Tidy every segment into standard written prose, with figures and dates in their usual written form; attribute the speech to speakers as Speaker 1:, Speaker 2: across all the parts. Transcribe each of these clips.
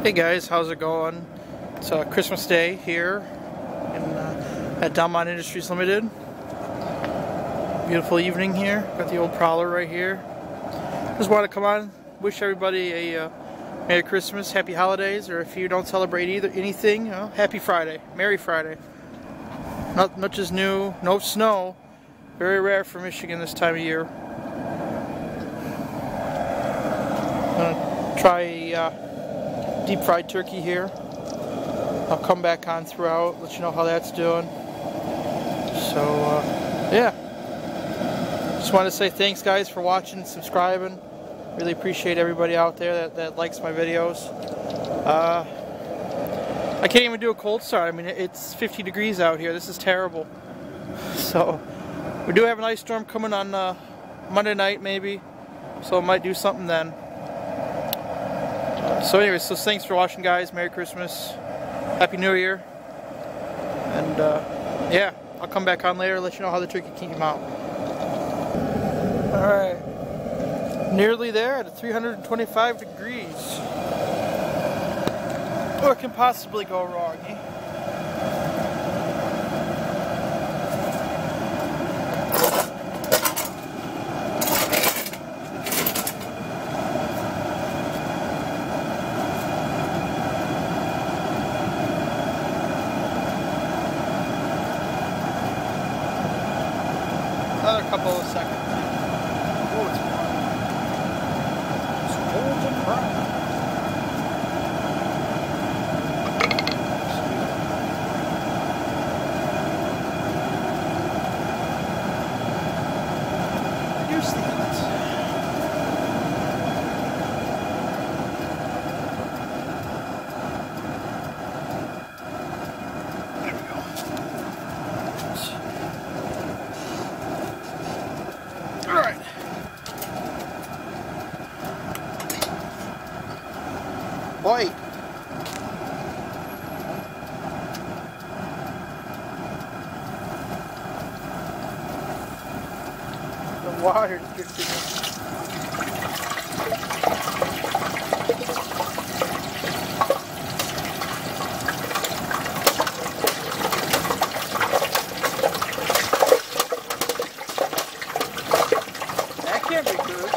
Speaker 1: Hey guys, how's it going? It's Christmas Day here at Delmont Industries Limited. Beautiful evening here. Got the old Prowler right here. Just want to come on, wish everybody a Merry Christmas, Happy Holidays, or if you don't celebrate anything, Happy Friday, Merry Friday. Not much is new, no snow. Very rare for Michigan this time of year. I'm gonna try a deep fried turkey here. I'll come back on throughout, let you know how that's doing. So yeah, just want to say thanks guys for watching and subscribing. Really appreciate everybody out there that likes my videos. I can't even do a cold start. I mean, it's 50 degrees out here. This is terrible. So we do have an ice storm coming on Monday night maybe, so I might do something then. So anyways, so thanks for watching guys. Merry Christmas, Happy New Year, and yeah, I'll come back on later and let you know how the turkey came out. Alright, nearly there at 325 degrees. What can possibly go wrong, eh? Another couple of seconds. Oh, it's golden brown. Here's the Alright. Boy. The water gets in it. That can't be good.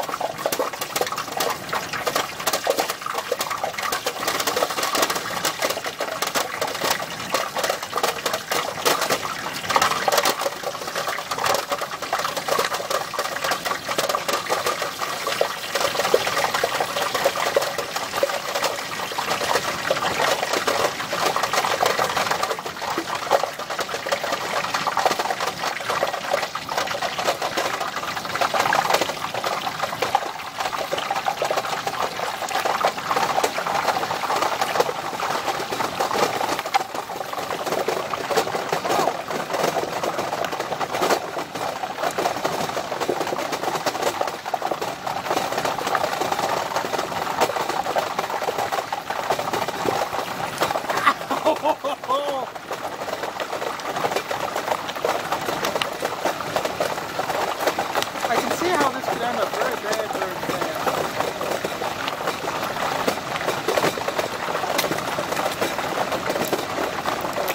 Speaker 1: I can see how this could end up very bad, very bad.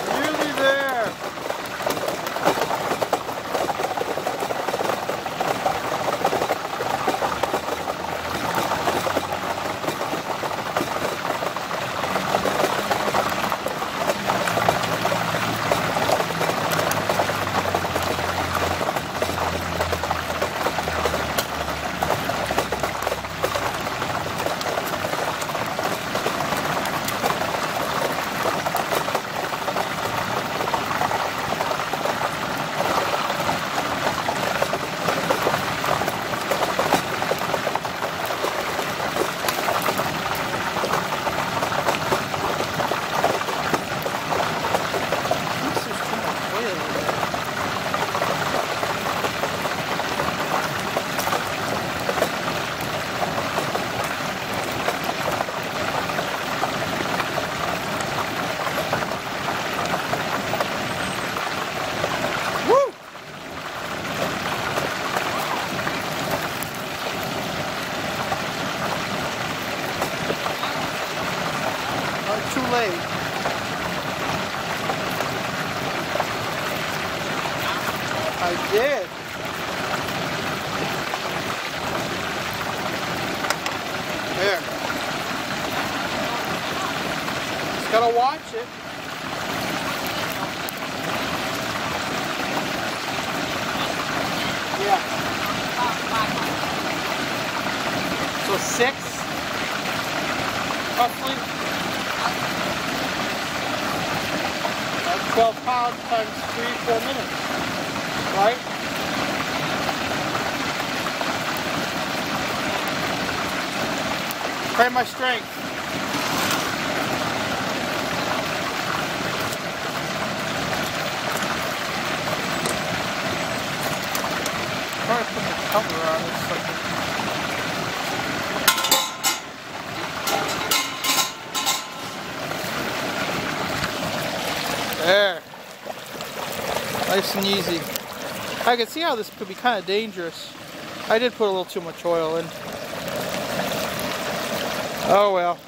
Speaker 1: Nearly there. too late. I did. There. Just gotta watch it. Yeah. So 6, roughly. That's 12 pounds times 3-4 minutes, right? Try my strength. I'm trying to put the cover on this sucker. There. Nice and easy. I can see how this could be kind of dangerous. I did put a little too much oil in. Oh well.